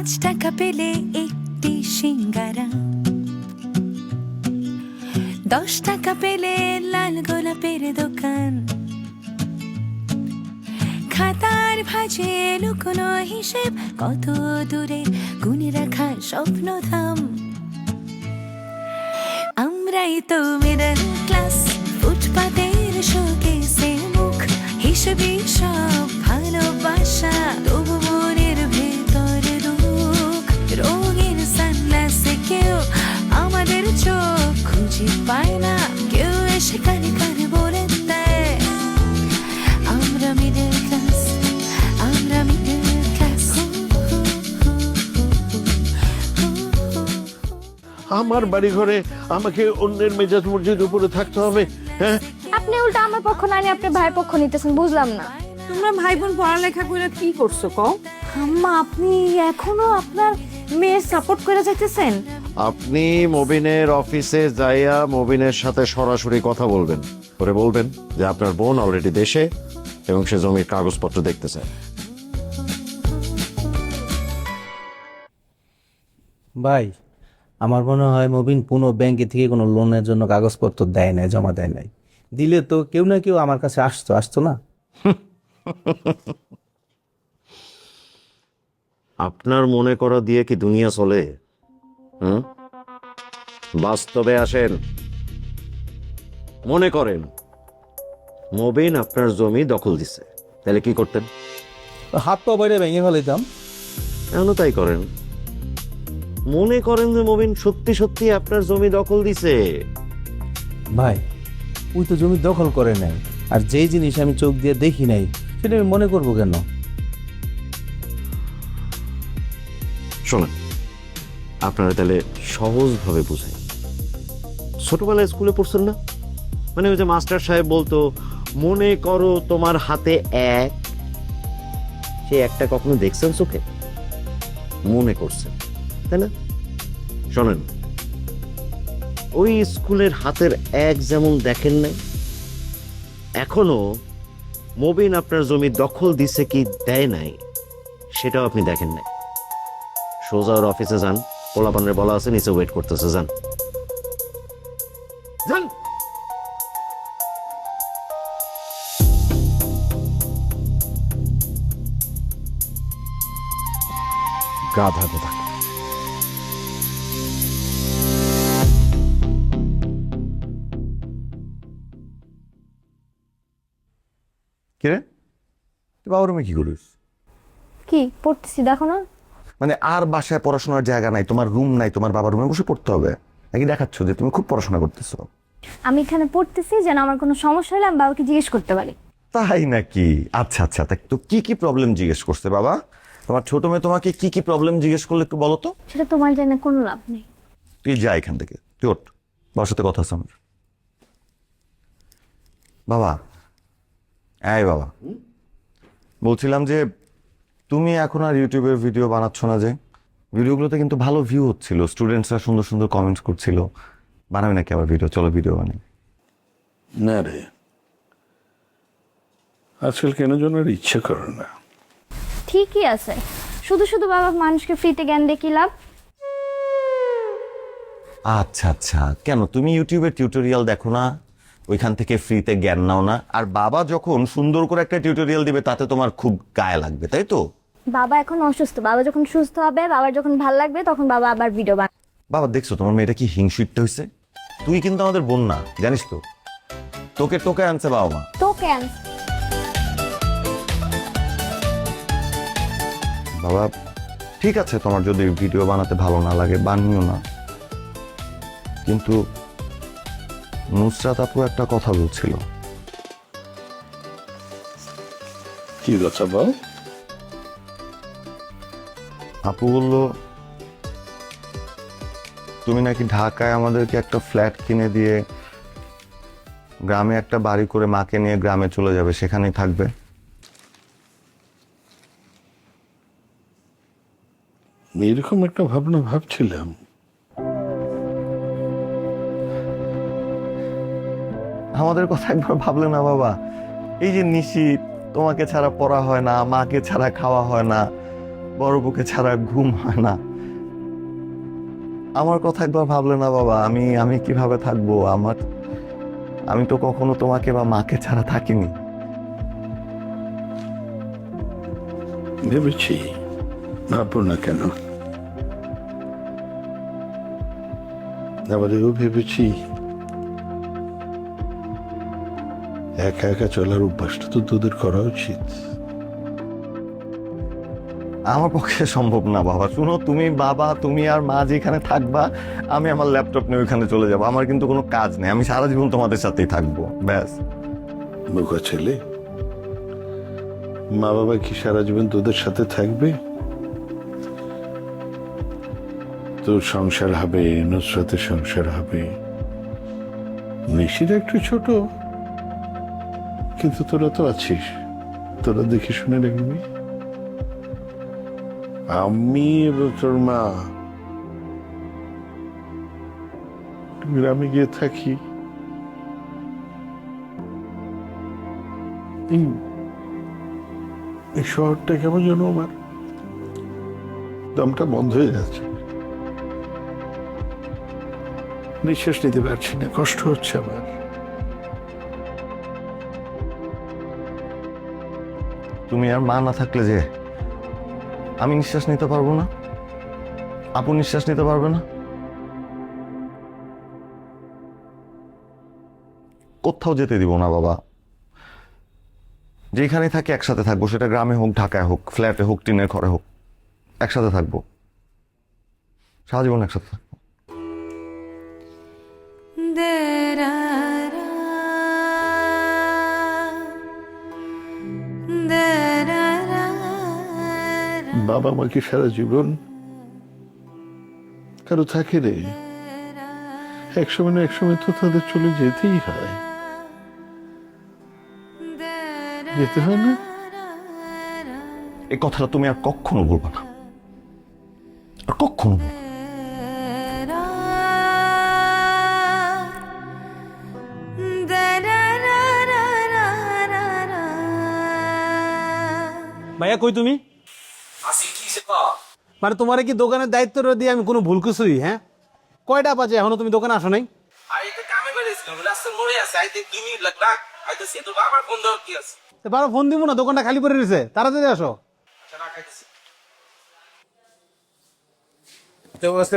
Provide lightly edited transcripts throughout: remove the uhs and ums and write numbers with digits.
টাকা পেলে একটি সিঙ্গারা, 10 টাকা পেলে লাল গোলাপের দোকান, খাতার ভাঁজে লুকোনো হিসেব, কত দূরে গুনে রাখা স্বপ্নধাম। আমরাই তো মিডল ক্লাস, ফুটপাতের শোকেসে মুখ, হিসেবে সব ভালোবাসা, তবু মনের ভেতর দুঃখ। রঙের সানগ্লাসে কেউ আমাদের চোখ খুঁজে পায় না, কেউ এসে কানে কানে বলে দেয় আমরা মিডল ক্লাস, আমরা মিডল ক্লাস। আমার বাড়ি ঘরে আমাকে অন্যের মেজাজ মর্জির উপরে থাকতে হবে? হ্যাঁ, আপনি উল্টা আমার পক্ষ না নিয়ে আপনি ভাইয়ের পক্ষ নিতেছেন, বুঝলাম না। তোমরা ভাই বোন পড়ালেখা করে কি করছো কও? আম্মা, আপনি এখনো আপনার মেয়ের সাপোর্ট করে যাইতেছেন? আপনি মবিনের অফিসে যাইয়া মবিনের সাথে সরাসরি কথা বলবেন, করে বলবেন যে আপনার বোন অলরেডি দেশে এবং সে জমির কাগজপত্র দেখতে চায়। ভাই, আমার মনে হয় মবিন পুনো ব্যাংকে থেকে কোনো লোনের জন্য কাগজপত্র দেয় নাই, জমা দেয় নাই। দিলে তো কেউ না কেউ আমার কাছে আসতো না। আপনার মনে করা দিয়ে কি দুনিয়া চলে? বাস্তবে আসেন। মনে করেন মবিন আপনার জমি দখল দিছে, তাহলে কি করতেন? হাত পা বাইরে ভেঙে ফেলাইতাম। এখনো তাই করেন। মনে করেন যে মবিন সত্যি সত্যি আপনার জমি দখল দিছে। ভাই, ওই তো জমি দখল করে নাই, আর যেই জিনিস আমি চোখ দিয়ে দেখি নাই সেটা আমি মনে করবো কেন? শোনেন, আপনারা তাহলে সহজভাবে বুঝাই। ছোটবেলায় স্কুলে পড়ছেন না? মানে ওই যে মাস্টার সাহেব বলতো, মনে করো তোমার হাতে এক, সে একটা কখনো দেখছেন চোখে? মনে করছেন, তাই না? শোনেন, ওই স্কুলের হাতের এক যেমন দেখেন নাই, এখনো মবিন আপনার জমি দখল দিছে কি দেয় নাই সেটাও আপনি দেখেন নাই। সোজা ওর অফিসে যান, পোলাপানের বলা আছে নিচে ওয়েট করতেছে, যান যান। গাধা কোথা। কিরে, তুই বাবার রুমে কি করিস? কি পড়তেছি দেখো না? মানে আর বাসায় পড়াশোনার জায়গা নাই, তোমার রুম নাই, তোমার বাবার রুমে বসে পড়তে হবে নাকি? দেখাচ্ছ যে তুমি খুব পড়াশোনা করতেছো। আমি এখানে পড়তেছি যেন আমার কোনো সমস্যা হলে আমি বাবাকে জিজ্ঞেস করতে পারি। তাই নাকি? আচ্ছা আচ্ছা, তা তো কি কি প্রবলেম জিজ্ঞেস করছে বাবা? তোমার ছোট মেয়ে তোমাকে কি কি প্রবলেম জিজ্ঞেস করলে একটু বলো তো। সেটা তোমার জানা কোনো লাভ নেই। তুই যা এখান থেকে, তুই ওঠ, বাবার সাথে কথা আছে আমার। বাবা, এই বাবা, বলছিলাম যে তুমি এখন আর ইউটিউবের ভিডিও বানাচ্ছ না যে? ভিডিওগুলোতে কিন্তু ভালো ভিউ হচ্ছিল, স্টুডেন্টসরা সুন্দর সুন্দর কমেন্টস করছিল। বানাবে নাকি আবার ভিডিও? চলো ভিডিও বানাই। না রে, আজকাল কেন যেন আর ইচ্ছে করে না। ঠিকই আছে, শুধু শুধু বাবা মানুষকে ফ্রিতে জ্ঞান দিয়ে কি লাভ? আচ্ছা আচ্ছা, কেন তুমি ইউটিউবের টিউটোরিয়াল দেখো না? ওইখান থেকে ফ্রিতে জ্ঞান নাও না? আর বাবা যখন সুন্দর করে একটা টিউটোরিয়াল দিবে তাতে তোমার খুব গায়ে লাগবে, তাই তো? বাবা এখন অসুস্থ, বাবা যখন সুস্থ হবে, বাবার যখন ভাল লাগবে তখন বাবা আবার ভিডিও বানাবে। বাবা দেখছো তোমার মেয়েটা কি হিংসুটটা হয়েছে? তুই কিন্তু আমাদের বোন না, জানিস তো? তোকে টোকে আনছে বাবা মা। তো কেন? বাবা ঠিক আছে, তোমার যদি ভিডিও বানাতে ভালো না লাগে বানিও না, কিন্তু নুসরাত আপু একটা কথা বলছিল। কি কথা বল? আপু বলল তুমি নাকি ঢাকায় আমাদেরকে একটা ফ্ল্যাট কিনে দিয়ে গ্রামে একটা বাড়ি করে মাকে নিয়ে গ্রামে চলে যাবে, সেখানেই থাকবে। এরকম একটা ভাবনা ভাবছিলাম। আমাদের কথা একবার ভাবলে না বাবা? এই যে নিশি, তোমাকে ছাড়া পড়া হয় না, মাকে ছাড়া খাওয়া হয় না, বড় বুকে ছাড়া ঘুম হয় না। আমার কথা একবার ভাবলে না বাবা, আমি কিভাবে থাকবো? আমি তো কখনো তোমাকে বা মাকে ছাড়া থাকিনি। ভেবেছি, ভাববো না কেন? আবারও ভেবেছি একা একা চলার অভ্যাসটা তো তোদের করা উচিত। আমার পক্ষে সম্ভব না বাবা। শুনো, তুমি আর মা যেখানে থাকবা, আমি আমার ল্যাপটপ নিয়ে ওইখানে চলে যাবো। আমার কিন্তু কোনো কাজ নেই, আমি সারা জীবন তোমাদের সাথেই থাকবো, ব্যাস। বোকা ছেলে, মা বাবা কি সারা জীবন তোদের সাথে থাকবে? তোর সংসার হবে, নুসরাতের সংসার হবে। নিশির একটু ছোট, কিন্তু তোরা তো আছিস, তোরা দেখে শুনে রাখবি। আমি এবং তোর মা গ্রামে গিয়ে থাকি। এই শহরটা কেমন যেন আমার দমটা বন্ধ হয়ে যাচ্ছে, নিঃশ্বাস নিতে পারছি না, কষ্ট হচ্ছে আমার। তুমি আর মা না থাকলে যে আমি নিঃশ্বাস নিতে পারবো না, আপু নিঃশ্বাস নিতে পারবে না। কোথাও যেতে দিব না বাবা। যেখানে থাকি একসাথে থাকবো, সেটা গ্রামে হোক, ঢাকায় হোক, ফ্ল্যাটে হোক, টিনের ঘরে হোক, একসাথে থাকবো, সারা জীবন একসাথে থাকবো। বাবা মাকে সারা জীবন কারো থাকে রে, একসময় না একসময় তো তাদের চলে যেতেই হয়, যেতে হয় না? এই কথাটা তুমি আর কখনো বলবা না, আর কখনো বলবা না। ভাইয়া কই তুমি? মানে তোমার কি দোকানের দায়িত্ব দিয়ে আমি কোনো ভুল কিছুই? হ্যাঁ, কয়টা বাজে এখনো তুমি দোকানে আসো নাই? বারো ফোন দিব না, দোকানটা খালি পড়ে রয়েছে, তাড়াতাড়ি আসো।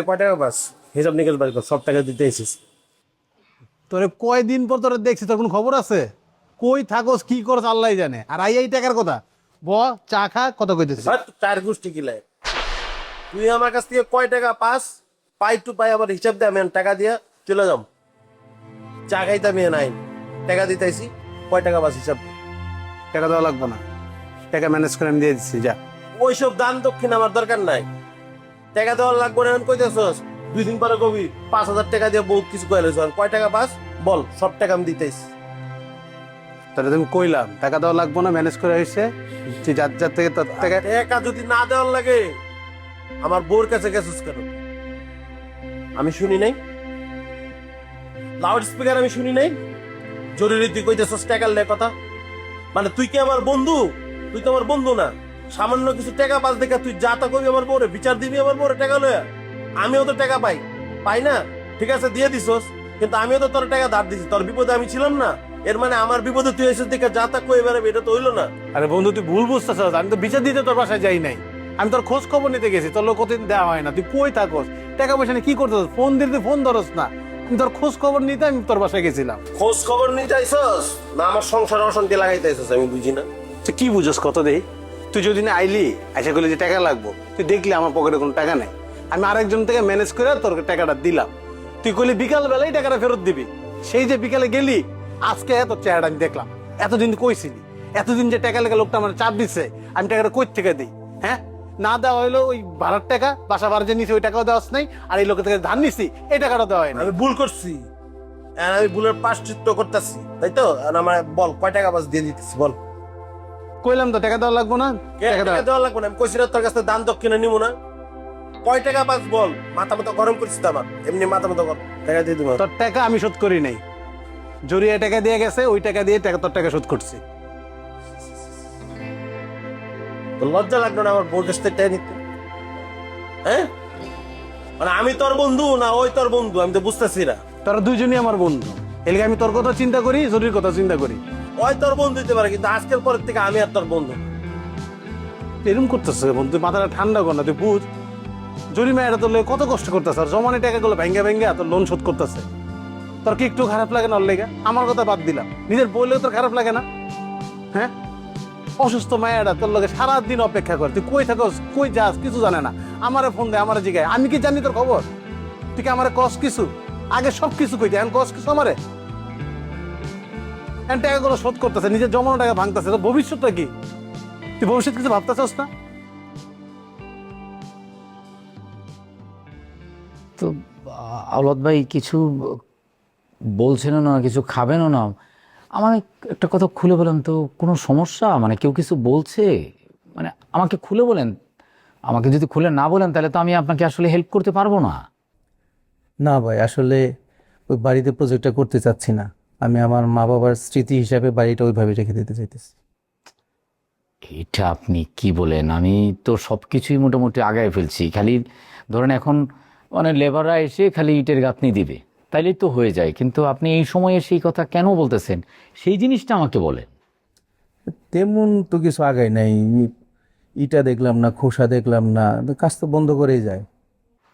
কয় টাকা বাস হিসাব নিকেশ বাড়ি সব টাকা দিতে এসেছিস। তোরে কয়দিন পর তোরে দেখছি, তোর কোনো খবর আছে? কই থাকোস, কি করছ আল্লাহ জানে। আর এই টাকার কথা ব চা খা, কত কইতেছিস? চার গোষ্ঠী কিলাই তুই আমার কাছ থেকে কয় টাকা পাস, পাই টু পাই আবার হিসাব দে, আমি টাকা দিয়া চলে যাম। চা খাইতে আমি নাই, টাকা দিতেছি, কয় টাকা পাস হিসাব দে। টাকা দেওয়া লাগবে না, টাকা ম্যানেজ করে আমি দিয়ে দিচ্ছি, যা। ওইসব দান দক্ষিণ আমার দরকার নাই, টাকা দেওয়ার লাগবে না। কইতেছস 2 দিন পরে কবি 5,000 টাকা দিয়ে বহুত কিছু কইলেছ, কয় টাকা পাস বল, সব টাকা আমি দিতেছি। তাহলে তুমি কইলাম টাকা দেওয়া লাগবে না, ম্যানেজ করে হয়েছে, তুই যার যার থেকে তোর টাকা। টাকা যদি না দেওয়ার লাগে আমার বউর কাছে গেছিস কেন? আমি শুনি নাই, লাউড স্পিকার আমি শুনি নাই। জরুরি তুই কইতেছস টাকার লে কথা, মানে তুই কি আমার বন্ধু? তুই তো আমার বন্ধু না। সামান্য কিছু টাকা পাস দেখা তুই যা তা করবি আমার বউরে, বিচার দিবি আমার বউরে টাকা লয়া। আমিও তো টাকা পাই না, ঠিক আছে দিয়ে দিছস, কিন্তু আমিও তো তোর টাকা ধার দিছি, তোর বিপদে আমি ছিলাম না। এর মানে আমার বিপদে তুই এসে দেখে যা তা কই বেড়াবি, এটা তো হইলো না। আরে বন্ধু তুই ভুল বুঝতেছ, আমি তো বিচার দিতে তোর বাসায় যাই নাই, আমি তোর খোঁজ খবর নিতে গেছি। তোর লোক কতদিন দেওয়া হয় না, তুই কই থাকস, টাকা পয়সা নিয়ে কি করতেছ? ফোন দিতে ফোন ধরস না, আমি তোর খোঁজ খবর নিতে আমি তোর বাসায় গেছিলাম। খোঁজ খবর নিতে আইছস না আমার সংসারে অশান্তি লাগাইতে আইছস, আমি বুঝি না। তুই কি বুঝস কত দেই? তুই যদি না আইলি আশা করলি যে টাকা লাগবো, তুই দেখলি আমার পকেটে কোনো টাকা নেই, আমি আরেকজন থেকে ম্যানেজ করে তোর টাকাটা দিলাম। তুই কইলি বিকাল বেলায় টাকাটা ফেরত দিবি, সেই যে বিকালে গেলি আজকে তোর চেহারাটা আমি দেখলাম। এতদিন কইছিলি, এতদিন যে টাকা লেগে লোকটা আমার চাপ দিচ্ছে, আমি টাকাটা কই থেকে দিই? হ্যাঁ, না দেওয়া হইলো ওই ভাড়ার টাকা, বাসা ভাড়া যে নিছি ওই টাকাও দেওয়া নাই, আর এই লোকের থেকে ধার নিছি এই টাকাটা দেওয়া হয় না। আমি ভুল করছি, আমি ভুলের প্রায়শ্চিত্ত করতেছি, তাই তো? আমার বল কয় টাকা বাস দিয়ে দিতেছি বল। কইলাম তো টাকা দেওয়া লাগবো না, টাকা টাকা দেওয়া লাগবে না, আমি কইছি না তোর কাছে দান দক্ষিণে নিবো না। কয় টাকা বাস বল, মাথা মতো গরম করছিস তো আমার, এমনি মাথা মতো গরম। টাকা দিয়ে দিব। তোর টাকা আমি শোধ করি নাই, জরিয়া টাকা দিয়ে গেছে, ওই টাকা দিয়ে তোর টাকা শোধ করছি। তো লজ্জা লাগলো না আমার বোর কাছ থেকে টাকা নিতে? হ্যাঁ, মানে আমি তোর বন্ধু না ওই তোর বন্ধু, আমি তো বুঝতেছি না। তারা দুইজনই আমার বন্ধু, এলাকা আমি তোর কথা চিন্তা করি, জরির কথা চিন্তা করি। ওই তোর বন্ধু দিতে পারে, কিন্তু আজকের পরের থেকে আমি আর তোর বন্ধু না। এরকম করতেছে বন্ধু, তুই মাথাটা ঠান্ডা কর না, তুই বুঝ। জরি মায়েরা তোর লেগে কত কষ্ট করতেছে, আর জমানে টাকাগুলো ভেঙ্গে ভেঙ্গে তোর লোন শোধ করতেছে। তোর কি একটু খারাপ লাগে না ওর লেগে? আমার কথা বাদ দিলাম, নিজের বললেও তোর খারাপ লাগে না? হ্যাঁ, অসুস্থ মায়েরা তোর লগে সারাদিন অপেক্ষা করে, তুই কই থাকস কই যাস কিছু জানে না। আমারে ফোন দেয়, আমারে জিগায়, আমি কি জানি তোর খবর? তুই কি আমারে কস কিছু? আগে সব কিছু কইতে, এখন কস কিছু আমারে? এখন টাকাগুলো শোধ করতেছে, নিজের জমানো টাকা ভাঙতেছে, তোর ভবিষ্যৎটা কি? তুই ভবিষ্যৎ কিছু ভাবতেছস না? তো আওলাদ ভাই কিছু বলছেনও না, কিছু খাবেনও না। আমার একটা কথা খুলে বলেন তো, কোনো সমস্যা? মানে কেউ কিছু বলছে? মানে আমাকে খুলে বলেন। আমাকে যদি খুলে না বলেন তাহলে তো আমি আপনাকে আসলে হেল্প করতে পারবো না। না ভাই, আসলে ওই বাড়িতে প্রজেক্টটা করতে চাচ্ছি না। আমি আমার মা বাবার স্মৃতি হিসাবে বাড়িটা ওইভাবে রেখে দিতে চাইতেছি। এটা আপনি কি বলেন? আমি তো সব কিছুই মোটামুটি আগায় ফেলছি, খালি ধরেন এখন মানে লেবাররা এসে খালি ইটের গাঁথনি দিবে, তাইলেই তো হয়ে যায়। কিন্তু আপনি এই সময়ে সেই কথা কেন বলতেছেন, সেই জিনিসটা আমাকে বলেন। তেমন তো কিছু আগায় নাই, ইটা দেখলাম না, খোসা দেখলাম না, কাজ তো বন্ধ করেই যায়।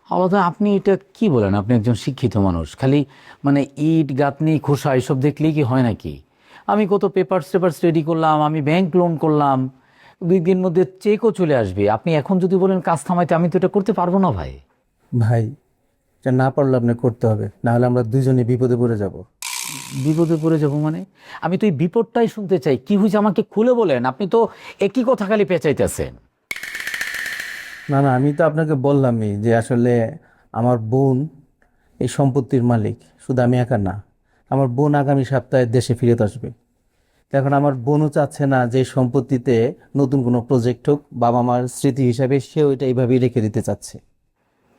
আলাদা আপনি এটা কি বলেন? আপনি একজন শিক্ষিত মানুষ, খালি মানে ইট গাঁথনি খোসা এসব দেখলেই কি হয় নাকি? আমি কত পেপারস রেডি করলাম, আমি ব্যাংক লোন করলাম, 2 দিন মধ্যে চেকও চলে আসবে। আপনি এখন যদি বলেন কাজ থামাইতে, আমি তো এটা করতে পারবো না ভাই। ভাই, এটা না পারলে আপনি করতে হবে, নাহলে আমরা দুজনে বিপদে পড়ে যাব। বিপদে পড়ে যাবো মানে? আমি তো এই বিপদটাই শুনতে চাই। কি হয়েছে আমাকে খুলে বলেন। আপনি তো একই কথা খালি পেঁচাইতেছেন। না না, আমি তো আপনাকে বললামই যে আসলে আমার বোন এই সম্পত্তির মালিক। শুধু আমি একা না, আমার বোন আগামী সপ্তাহে দেশে ফিরত আসবে। তো এখন আমার বোনও চাচ্ছে না যে এই সম্পত্তিতে নতুন কোনো প্রজেক্ট হোক, বাবা মার স্মৃতি হিসাবে সেও এটা এইভাবেই রেখে দিতে চাচ্ছে।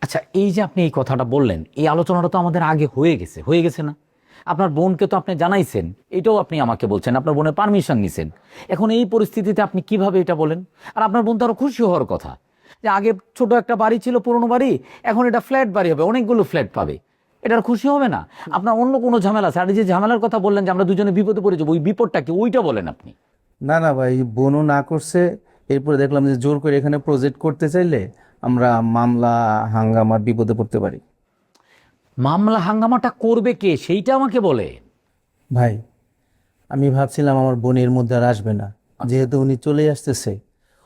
আচ্ছা, এই যে আপনি এই কথাটা বললেন, এই আলোচনাটা তো আমাদের আগে হয়ে গেছে না? আপনার বোনকে তো আপনি জানাইছেন, এটাও আপনি আমাকে বলছেন, আপনার বোনের পারমিশন নিছেন। এখন এই পরিস্থিতিতে আপনি কিভাবে এটা বলেন? আর আপনার বোন তো আরো খুশি হওয়ার কথা যে আগে ছোট একটা বাড়ি ছিল, পুরনো বাড়ি, এখন এটা ফ্ল্যাট বাড়ি হবে, অনেকগুলো ফ্ল্যাট পাবে। এটার খুশি হবে না? আপনার অন্য কোনো ঝামেলা আছে? আর যে ঝামেলার কথা বললেন যে আমরা দুজনে বিপদে পড়ে যাবো, ওই বিপদটা কি, ওইটা বলেন আপনি। না না ভাই, বোনও না করছে, এরপরে দেখলাম যে জোর করে এখানে প্রজেক্ট করতে চাইলে আমরা মামলা হাঙ্গামার বিপদে পড়তে পারি। মামলা হাঙ্গামাটা করবে কে, সেইটা আমাকে বলে। ভাই, আমি ভাবছিলাম আমার বোনের মধ্যে আর আসবে না, যেহেতু উনি চলে আসতেছে,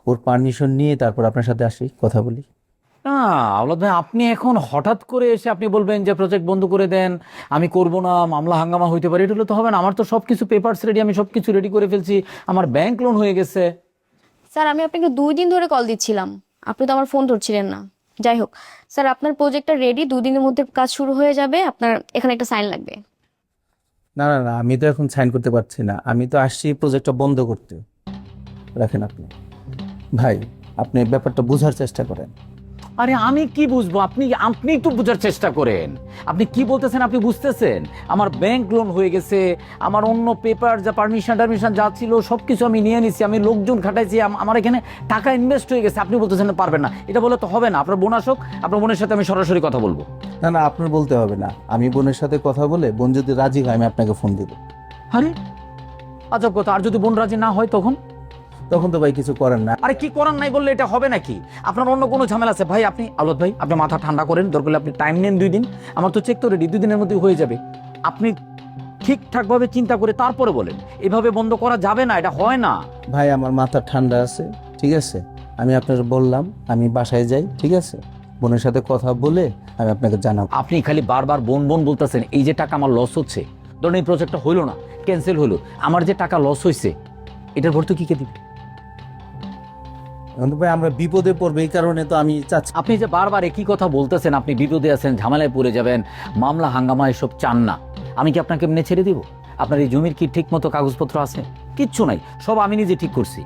ওর পারমিশন নিয়ে তারপর আপনার সাথে আসি, কথা বলি। না আওলাদ ভাই, আপনি এখন হঠাৎ করে এসে আপনি বলবেন যে প্রজেক্ট বন্ধ করে দেন, আমি করব না, মামলা হাঙ্গামা হইতে পারে, এটা হলে তো হবে না। আমার তো সব কিছু পেপারস রেডি, আমি সব কিছু রেডি করে ফেলছি, আমার ব্যাংক লোন হয়ে গেছে। স্যার, আমি আপনাকে 2 দিন ধরে কল দিচ্ছিলাম, আপনি তো আমার ফোন ধরছিলেন না। যাই হোক স্যার, আপনার প্রজেক্টটা রেডি, 2 দিনের মধ্যে কাজ শুরু হয়ে যাবে। আপনার এখানে একটা সাইন লাগবে। না না না, আমি তো এখন সাইন করতে পারছি না, আমি তো আসছি প্রজেক্টটা বন্ধ করতে। রাখেন আপনি। ভাই, আপনি ব্যাপারটা বোঝার চেষ্টা করেন। আরে আমি কি বুঝবো? আপনি একটু বোঝার চেষ্টা করেন। আপনি কি বলতেছেন আপনি বুঝতেছেন? আমার ব্যাংক লোন হয়ে গেছে, আমার অন্য পেপার যা পারমিশন যা ছিল সব কিছু আমি নিয়ে নিছি, আমি লোকজন খাটাইছি, আমার এখানে টাকা ইনভেস্ট হয়ে গেছে। আপনি বলতেছেন পারবেন না, এটা বলে তো হবে না। আপনার বোন আসুক, আপনার বোনের সাথে আমি সরাসরি কথা বলবো। না না, আপনার বলতে হবে না, আমি বোনের সাথে কথা বলে বোন যদি রাজি হয় আমি আপনাকে ফোন দিব। আরে আজব কথা, আর যদি বোন রাজি না হয় তখন? তখন তো ভাই কিছু করেন না। আরে কি করার নাই বললে এটা হবে নাকি? আপনার অন্য কোনো ঝামেলা আছে? ভাই আপনি আওলাদ ভাই, আপনি মাথা ঠান্ডা করেন, দরকার হলে আপনি টাইম নেন 2 দিন, আমার তো চেক তো রেডি, 2 দিনের মধ্যে হয়ে যাবে। আপনি ঠিকঠাকভাবে চিন্তা করে তারপরে বলেন, এভাবে বন্ধ করা যাবে না, এটা হয় না। ভাই, আমার মাথা ঠান্ডা আছে, ঠিক আছে? আমি আপনার বললাম আমি বাসায় যাই, ঠিক আছে? বোনের সাথে কথা বলে আমি আপনাকে জানাবো। আপনি খালি বারবার বোন বোন বলতেছেন। এই যে টাকা আমার লস হচ্ছে, ধরুন এই প্রজেক্টটা হইলো না, ক্যান্সেল হলো, আমার যে টাকা লস হয়েছে এটার ভর্তুকি কে দিবে? ভাই, আমরা বিপদে পড়বো, এই কারণে তো আমি চাচ্ছি। আপনি যে বারবার একই কথা বলতেছেন, আপনি বিপদে আছেন, ঝামেলায় পড়ে যাবেন, মামলা হাঙ্গামা এসব চান না। আমি কি আপনাকে এমনি ছেড়ে দিব? আপনার এই জমির কি ঠিক মতো কাগজপত্র আছে? কিচ্ছু নাই, সব আমি নিজে ঠিক করছি।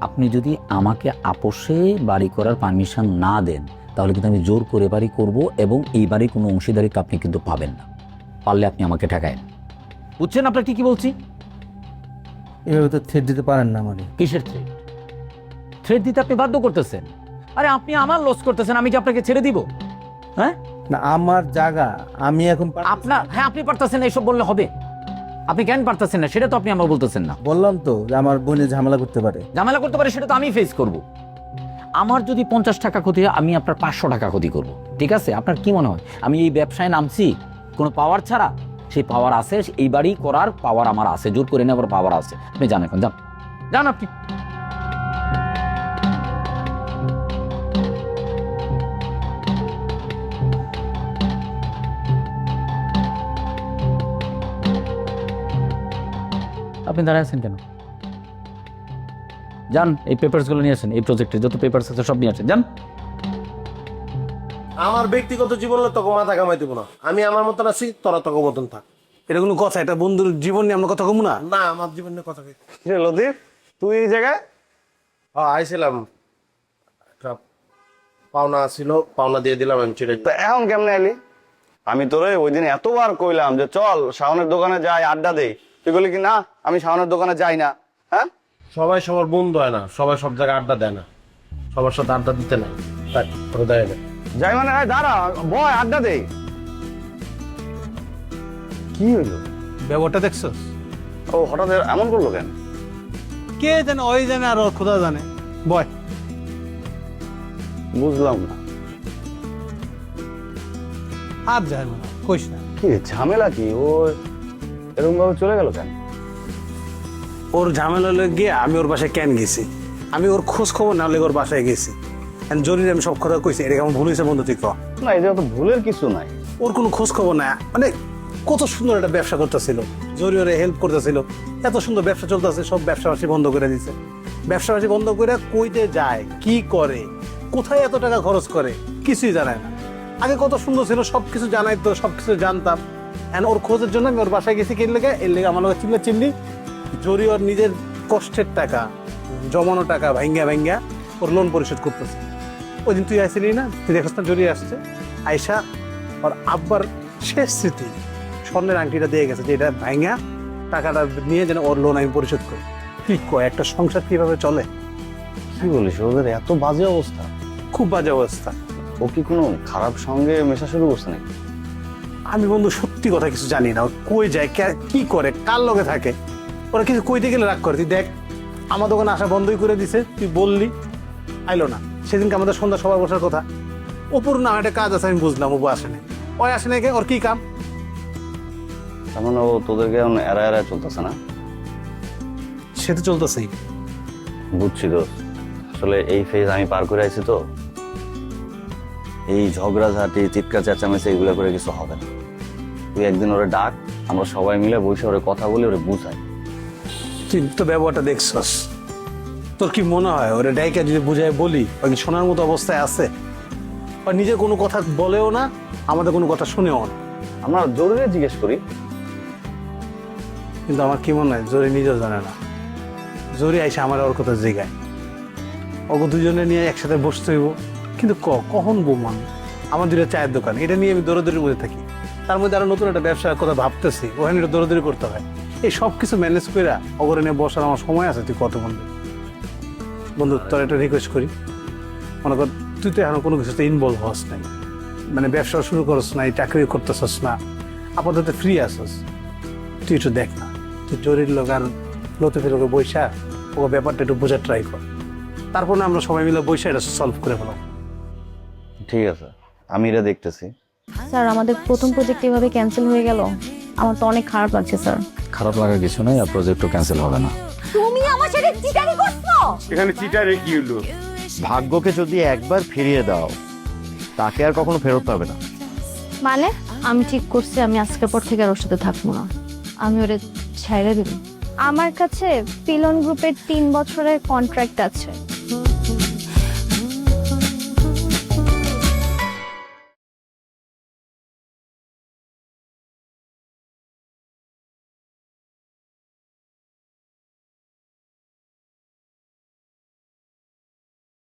আপনি যদি আমাকে আপোষে বাড়ি করার পারমিশন না দেন, তাহলে কিন্তু আমি জোর করে বাড়ি করব, এবং এই বাড়ির কোনো অংশীদারিত্ব আপনি কিন্তু পাবেন না। পারলে আপনি আমাকে ঠেকায়েন, বুঝছেন আপনাকে কি বলছি? এভাবে তো থ্রেট দিতে পারেন না। মানে কিসের থ্রেট? থ্রেট দিতে আপনি বাধ্য করতেছেন। আরে আপনি আমার লস করতেছেন, আমি কি আপনাকে ছেড়ে দিব? হ্যাঁ, না আমার জায়গা, আমি এখন আপনার, হ্যাঁ আপনি পারতেছেন না, এসব বললে হবে? আপনি কেন পারতেছেন না সেটা তো আপনি আমার বলতেছেন না। বললাম তো যে আমার বোনে ঝামেলা করতে পারে। ঝামেলা করতে পারে সেটা তো আমি ফেস করব। আমার যদি 50 টাকা ক্ষতি হয়, আমি আপনার 500 টাকা ক্ষতি করব, ঠিক আছে? আপনার কি মনে হয় আমি এই ব্যবসায় নামছি কোনো পাওয়ার ছাড়া? সেই পাওয়ার আছে, এই বাড়ি করার পাওয়ার আমার আছে, জোর করে নেওয়ার পাওয়ার আছে। আপনি জানেন, এখন যান, যান আপনি। আপনি দাঁড়ায় আছেন কেন? যান, এই পেপারসগুলো নিয়ে আসেন, এই প্রজেক্টের যত পেপারস আছে সব নিয়ে আসেন, যান। আমার ব্যক্তিগত জীবনে তোকে মাথা কামাই দিব না। আমি আমার মতন আছি, তোরা তোকে মতন থাক। এটা কোনো কথা? এটা বন্ধুর জীবন নিয়ে আমরা কথা কমু না? না, আমার জীবন নিয়ে কথা কই। লতিফ, তুই এই জায়গায়? হ্যাঁ, আইছিলাম, একটা পাওনা ছিল, পাওনা দিয়ে দিলাম, আমি চলে তা এখন কেমনে এলি? আমি তোরে ওই দিন এতবার কইলাম যে চল শাওনের দোকানে যাই, আড্ডা দেই, তুই বলি কি না আমি শাওনের দোকানে যাই না। হ্যাঁ, সবাই সবার বন্ধু হয় না, সবাই সব জায়গায় আড্ডা দেয় না, সবার সাথে আড্ডা দিতে নাই, তাই ওরা দেয় না। যাই মানে দাঁড়া, বয় আড্ডা দেই। কি হইলো? ব্যবহারটা দেখছস? ও হঠাৎ এমন করলো কেন? কে জানে, ওই জানে আর ওর খোদা জানে। বয়। বুঝলাম না, আর যায় না, কইস না। কি ঝামেলা কি? ও এরকম ভাবে চলে গেল কেন? ওর ঝামেলা গিয়ে আমি ওর বাসায় কেন গেছি, আমি ওর খোঁজ খবর না লেগে ওর বাসায় গেছি। জরুরি আমি সব কথা কইছি, এটা কেমন ভুল হয়েছে বন্ধু তুই ক? না, এটা তো ভুলের কিছু নাই। ওর কোনো খোঁজ খবর নাই, মানে কত সুন্দর একটা ব্যবসা করতেছিল, জরুরি ওরে হেল্প করতেছিল, এত সুন্দর ব্যবসা চলতেছে, সব ব্যবসাবাসী বন্ধ করে দিছে। ব্যবসাবাসী বন্ধ করে কইতে যায়, কি করে, কোথায় এত টাকা খরচ করে, কিছুই জানায় না। আগে কত সুন্দর ছিল, সবকিছু জানাই তো, সবকিছু জানতাম। এখন ওর খোঁজের জন্য আমি ওর বাসায় গেছি, কে লেগে? এর লেগে আমার লোক চিল্লি জরি ওর নিজের কষ্টের টাকা, জমানো টাকা ভাঙ্গা ভাঙ্গা ওর লোন পরিশোধ করতেছে। ওই দিন তুই আসিলি না, তুই দেখছ না জরি আসছে, আয়সা ওর আব্বার শেষ স্মৃতি স্বর্ণের আংটিটা দিয়ে গেছে, যে এটা ভাঙ্গা টাকাটা নিয়ে যেন ওর লোন আমি পরিশোধ করি। কি কয়, একটা সংসার কিভাবে চলে? কি বলিস, ওদের এত বাজে অবস্থা? খুব বাজে অবস্থা। ও কি কোনো খারাপ সঙ্গে মেশা শুরু করছে নাকি? আমি বন্ধু সত্যি কথা কিছু জানি না, ও কই যায়, কি করে, কার লগে থাকে, ওরা কিছু কইতে গেলে রাগ করে। তুই দেখ, আমার দোকানে আসা বন্ধই করে দিছে, তুই বললি, আইলো না। সেদিনকে আমাদের সন্ধ্যা সবার বসার কথা, ওপর না একটা কাজ আছে, আমি বুঝলাম ও আসে না। ওই আসে না, ওর কি কাম? তার মানে ও তোদেরকে এখন এরা এরা চলতেছে না? সে তো চলতেছেই। বুঝছি তো, আসলে এই ফেজ আমি পার করে আইছি তো, এই ঝগড়াঝাটি চিৎকার চেঁচামেচি এগুলো করে কিছু হবে না। তুই একদিন ওরে ডাক, আমরা সবাই মিলে বসে ওরে কথা বলে ওরে বুঝাই। তুই তো ব্যবহারটা দেখছস, তোর কি মনে হয় ওরে ডাইকা যদি বুঝাই বলি ও কি শোনার মতো অবস্থায় আছে? ও নিজে কোনো কথা বলেও না, আমাদের কোনো কথা শুনেও না। আমরা জরুরি জিজ্ঞেস করি, কিন্তু আমার কি মনে হয় জরি নিজেও জানে না। জরি আইসা আমার ওর কথা জিগায়, ওকে দুজনে নিয়ে একসাথে বসতে হইব, কিন্তু কখন বোমান? আমার দুটো চায়ের দোকান, এটা নিয়ে আমি দৌড়াদৌড়ির মধ্যে থাকি, তার মধ্যে আরো নতুন একটা ব্যবসার কথা ভাবতেছি, ওখানে একটু দৌড়াদৌড়ি করতে হয়। এই সব কিছু ম্যানেজ করে ওখানে নিয়ে বসার আমার সময় আছে? তুই কত বন্ধু বন্ধু তোর একটা রিকোয়েস্ট করি, মনে কর তুই তো এখন কোনো কিছুতে ইনভলভ হস নাই, মানে ব্যবসা শুরু করস নাই, চাকরি করতেছস না, আপাতত ফ্রি আসস, তুই একটু দেখ না, তুই জরির লোক আর লতিফের লোকে বৈশা ও ব্যাপারটা একটু বোঝার ট্রাই কর, তারপর না আমরা সবাই মিলে বৈশা এটা সলভ করে ফেলাম। ঠিক আছে, আমি এটা দেখতেছি। স্যার, আমাদের প্রথম প্রজেক্ট এভাবে ক্যান্সেল হয়ে গেল, আমার তো অনেক খারাপ লাগছে স্যার। খারাপ লাগার কিছু নেই, আর প্রজেক্টও ক্যান্সেল হবে না। তুমি আমার সাথে চিটারি করছো? এখানে চিটারে কি হলো? ভাগ্যকে যদি একবার ফিরিয়ে দাও, তাকে আর কখনো ফেরত পাবে না। মানে আমি ঠিক করছি আমি আজকের পর থেকে আর ওর সাথে থাকবো না, আমি ওরে ছেড়ে দেব। আমার কাছে পিলন গ্রুপের 3 বছরের কন্ট্রাক্ট আছে,